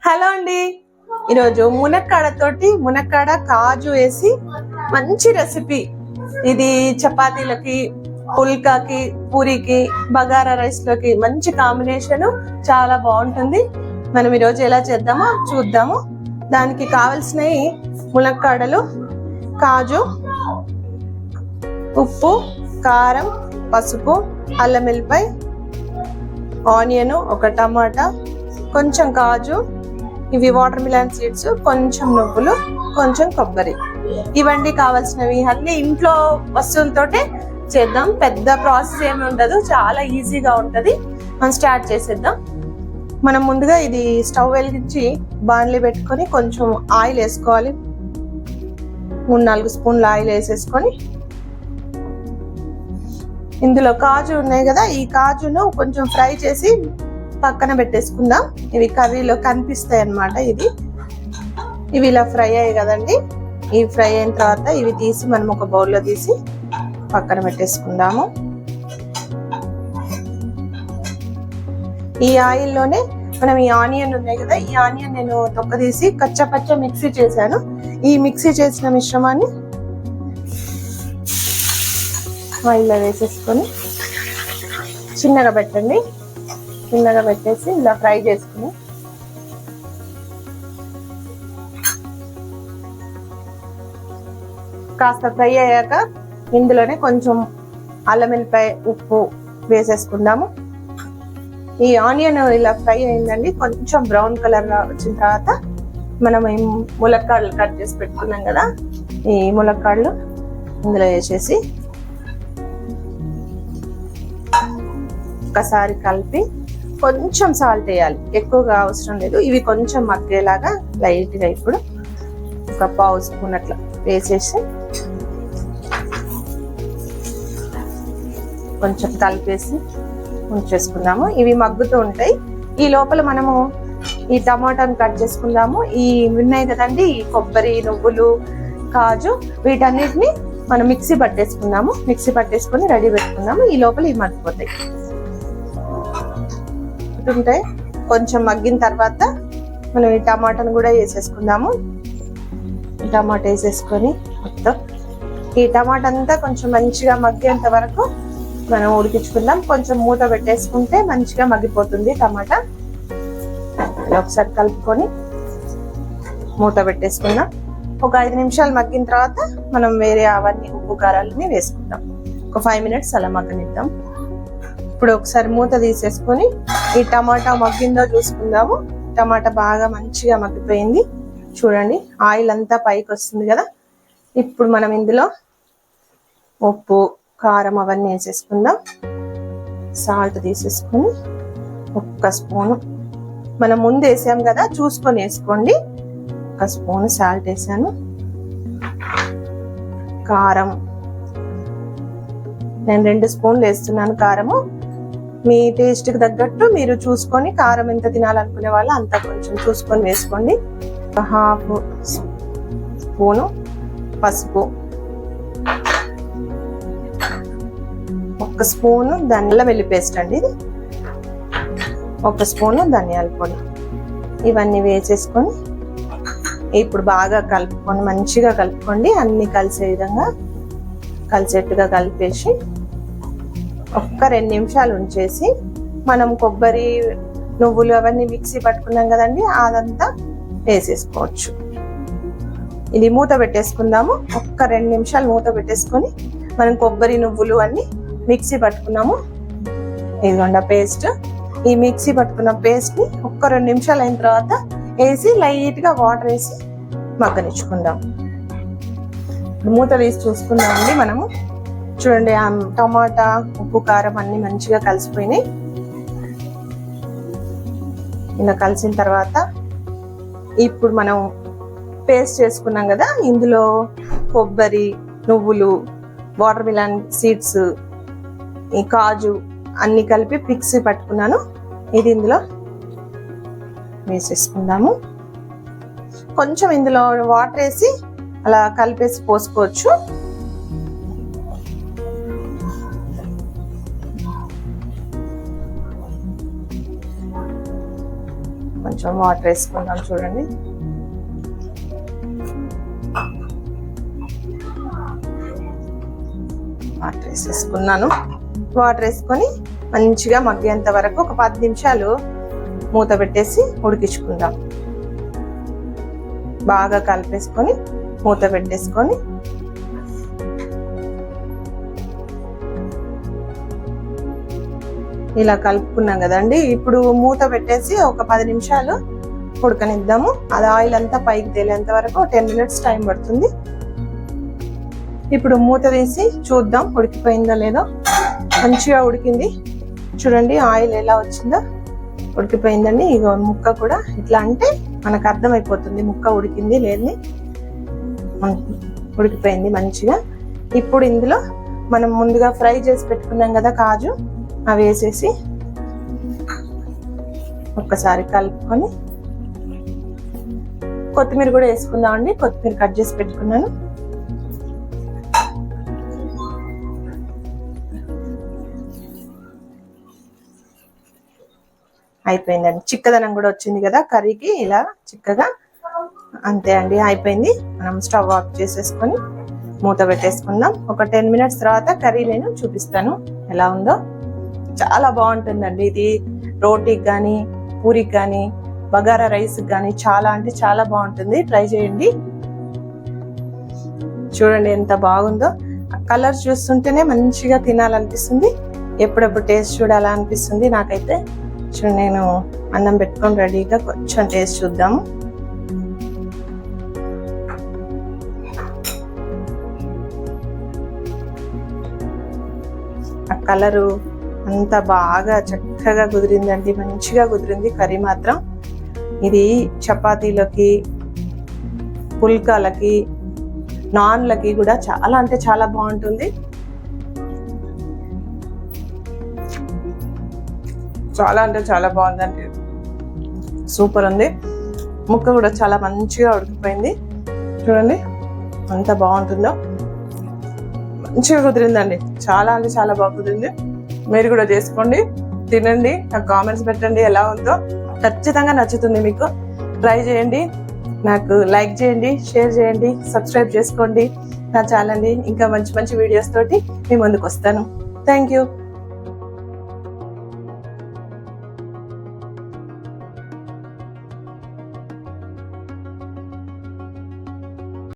Hello అండి, ఈరోజు మునక్కాడ కాజు వేసి మంచి రెసిపీ. ఇది చపాతీలకి, పుల్కాకి, పూరికి, బగారా రైస్ లోకి మంచి కాంబినేషన్, చాలా బాగుంటుంది. మనం ఈరోజు ఎలా చేద్దామో చూద్దాము. దానికి కావలసినవి మునక్కాడలు, కాజు, ఉప్పు, కారం, పసుపు, అల్లం వెల్లిపాయ, ఆనియన్, ఒక టమాటా, కొంచెం కాజు, ఇవి వాటర్ మిలన్ సీడ్స్, కొంచెం నువ్వులు, కొంచెం కొబ్బరి. ఇవన్నీ కావాల్సినవి అన్ని ఇంట్లో వస్తువులతోటే చేద్దాం. పెద్ద ప్రాసెస్ ఏమి ఉండదు, చాలా ఈజీగా ఉంటది. మనం స్టార్ట్ చేసేద్దాం. మనం ముందుగా ఇది స్టవ్ వెలిగించి బాణలి పెట్టుకొని కొంచెం ఆయిల్ వేసుకోవాలి. 3-4 స్పూన్ల ఆయిల్ వేసేసుకొని ఇందులో కాజు ఉన్నాయి కదా, ఈ కాజును కొంచెం ఫ్రై చేసి పక్కన పెట్టేసుకుందాం. ఇవి కర్రీలో కనిపిస్తాయి అన్నమాట. ఇవి ఇలా ఫ్రై అయ్యాయి కదండి. ఇవి ఫ్రై అయిన తర్వాత ఇవి తీసి మనం ఒక బౌల్లో తీసి పక్కన పెట్టేసుకుందాము. ఈ ఆయిల్లోనే మనం ఈ ఆనియన్ ఉన్నాయి కదా, ఈ ఆనియన్ నేను తొక్క తీసి కచ్చా మిక్సీ చేశాను. ఈ మిక్సీ చేసిన మిశ్రమాన్ని ఆయిల్లో వేసేసుకొని చిన్నగా పెట్టండి. చిన్నగా పెట్టేసి ఇలా ఫ్రై చేసుకుని కాస్త ఫ్రై అయ్యాక ఇందులోనే కొంచెం అల్లం వెల్లిపాయ, ఉప్పు వేసేసుకుందాము. ఈ ఆనియన్ ఇలా ఫ్రై అయిందండి, కొంచెం బ్రౌన్ కలర్ వచ్చిన తర్వాత మనం ఈ ములక్కాడలు కట్ చేసి పెట్టుకున్నాం కదా, ఈ ములక్కాడలు ఇందులో వేసేసి ఒకసారి కలిపి కొంచెం సాల్ట్ వేయాలి, ఎక్కువగా అవసరం లేదు. ఇవి కొంచెం మగ్గేలాగా లైట్ గా ఇప్పుడు ఒక 1/2 స్పూన్ అట్లా వేసేసి కొంచెం కలిపేసి ఉంచేసుకుందాము. ఇవి మగ్గుతూ ఉంటాయి. ఈ లోపల మనము ఈ టమాటాను కట్ చేసుకుందాము. ఈ ఉన్నాయి కదండి, ఈ కొబ్బరి, నువ్వులు, కాజు, వీటన్నిటిని మనం మిక్సీ పట్టేసుకుందాము. మిక్సీ పట్టేసుకొని రెడీ పెట్టుకుందాము. ఈ లోపల ఇవి మగ్గిపోతాయి. ఉంటాయి కొంచెం మగ్గిన తర్వాత మనం ఈ టమాటాను కూడా వేసేసుకుందాము. ఈ టమాటా వేసేసుకొని మొత్తం ఈ టమాటా అంతా కొంచెం మంచిగా మగ్గేంత వరకు మనం ఉడికించుకుందాం. కొంచెం మూత పెట్టేసుకుంటే మంచిగా మగ్గిపోతుంది టమాటా. ఒకసారి కలుపుకొని మూత పెట్టేసుకుందాం. ఒక 5 నిమిషాలు మగ్గిన తర్వాత మనం వేరే అవన్నీ ఉప్పు కారాలని వేసుకుందాం. ఒక 5 మినిట్స్ అలా మగ్గనిద్దాం. ఇప్పుడు ఒకసారి మూత తీసేసుకొని ఈ టమాటా మగ్గిందో చూసుకుందాము. టమాటా బాగా మంచిగా మగ్గిపోయింది చూడండి, ఆయిల్ అంతా పైకి వస్తుంది కదా. ఇప్పుడు మనం ఇందులో ఉప్పు, కారం అవన్నీ వేసేసుకుందాం. సాల్ట్ తీసేసుకొని 1 స్పూను మనం ముందు వేసాం కదా, చూసుకొని వేసుకోండి. 1 స్పూన్ సాల్ట్ వేసాను. కారం నేను 2 స్పూన్లు వేస్తున్నాను కారము. మీ టేస్ట్ కి తగ్గట్టు మీరు చూసుకొని, కారం ఎంత తినాలనుకునే వాళ్ళు అంత కొంచెం చూసుకొని వేసుకోండి. 1/2 స్పూను పసుపు, 1 స్పూను ధనియాల వెల్లి పేస్ట్ అండి, 1 స్పూను ధనియాల పొడి. ఇవన్నీ వేసేసుకొని ఇప్పుడు బాగా కలుపుకొని మంచిగా కలుపుకోండి. అన్ని కలిసే విధంగా కలిసేట్టుగా కలిపేసి ఒక్క 2 నిమిషాలు ఉంచేసి మనం కొబ్బరి, నువ్వులు అవన్నీ మిక్సీ పట్టుకున్నాం కదండి, అదంతా వేసేసుకోవచ్చు. ఇది మూత పెట్టేసుకుందాము. ఒక్క 2 నిమిషాలు మూత పెట్టేసుకొని మనం కొబ్బరి, నువ్వులు అన్ని మిక్సీ పట్టుకున్నాము. ఇదిగోండి పేస్ట్. ఈ మిక్సీ పట్టుకున్న పేస్ట్ ని ఒక్క 2 నిమిషాలు అయిన తర్వాత వేసి లైట్ గా వాటర్ వేసి మగ్గనిచ్చుకుందాం. మూత వేసి చూసుకుందామండి. మనము చూడండి, ఆ టమాటా, ఉప్పు, కారం అన్ని మంచిగా కలిసిపోయినాయి. ఇలా కలిసిన తర్వాత ఇప్పుడు మనం పేస్ట్ చేసుకున్నాం కదా, ఇందులో కొబ్బరి, నువ్వులు, వాటర్ మిలన్ సీడ్స్, ఈ కాజు అన్ని కలిపి మిక్సీ పట్టుకున్నాను. ఇది ఇందులో వేసేసుకుందాము. కొంచెం ఇందులో వాటర్ వేసి అలా కలిపేసి పోసుకోవచ్చు. కొంచెం కొంచెం వాటర్ వేసుకుందాం. చూడండి, వాటర్ వేసేసుకున్నాను. వాటర్ వేసుకొని మంచిగా మగ్గేంత వరకు ఒక 10 నిమిషాలు మూత పెట్టేసి ఉడికించుకుందాం. బాగా కలిపేసుకొని మూత పెట్టేసుకొని ఇలా కలుపుకున్నాం కదండి. ఇప్పుడు మూత పెట్టేసి ఒక 10 నిమిషాలు ఉడకనిద్దాము. అది ఆయిల్ అంతా పైకి తేలేంత వరకు 10 మినిట్స్ టైం పడుతుంది. ఇప్పుడు మూత తీసి చూద్దాం ఉడికిపోయిందో లేదో. మంచిగా ఉడికింది. చూడండి ఆయిల్ ఎలా వచ్చిందో, ఉడికిపోయిందండి. ఇగో ముక్క కూడా ఇట్లా అంటే మనకు అర్థమైపోతుంది ముక్క ఉడికింది లేదని. ఉడికిపోయింది మంచిగా. ఇప్పుడు ఇందులో మనం ముందుగా ఫ్రై చేసి పెట్టుకున్నాం కదా కాజు, అవి వేసేసి ఒక్కసారి కలుపుకొని కొత్తిమీర కూడా వేసుకుందామండి. కొత్తిమీర కట్ చేసి పెట్టుకున్నాను. అయిపోయిందండి. చిక్కదనం కూడా వచ్చింది కదా కర్రీకి, ఇలా చిక్కగా. అంతే అండి, అయిపోయింది. మనం స్టవ్ ఆఫ్ చేసేసుకొని మూత పెట్టేసుకుందాం. ఒక 10 మినిట్స్ తర్వాత కర్రీ నేను చూపిస్తాను ఎలా ఉందో. చాలా బాగుంటుందండి ఇది. రోటీకి కానీ, పూరికి కానీ, బగారా రైస్కి కానీ చాలా అంటే చాలా బాగుంటుంది. ట్రై చేయండి. చూడండి ఎంత బాగుందో. కలర్ చూస్తుంటేనే మంచిగా తినాలనిపిస్తుంది. ఎప్పుడెప్పుడు టేస్ట్ చూడాలా అనిపిస్తుంది నాకైతే. చూడండి, నేను అన్నం పెట్టుకొని రెడీగా కొంచెం టేస్ట్ చూద్దాము. ఆ కలరు అంత బాగా చక్కగా కుదిరిందండి. మంచిగా కుదిరింది కర్రీ మాత్రం. ఇది చపాతీలకి, పుల్కాలకి, నాన్లకి కూడా చాలా అంటే చాలా బాగుంటుంది. చాలా అంటే చాలా బాగుందండి. సూపర్ ఉంది. ముక్క కూడా చాలా మంచిగా ఉడికిపోయింది. చూడండి ఎంత బాగుంటుందో. మంచిగా కుదిరిందండి. చాలా అంటే చాలా బాగా కుదిరింది. మీరు కూడా చేసుకోండి, తినండి, నాకు కామెంట్స్ పెట్టండి ఎలా ఉందో. ఖచ్చితంగా నచ్చుతుంది మీకు. ట్రై చేయండి. నాకు లైక్ చేయండి, షేర్ చేయండి, సబ్స్క్రైబ్ చేసుకోండి నా ఛానల్ని. ఇంకా మంచి మంచి వీడియోస్ తోటి మీ ముందుకు వస్తాను. Thank you.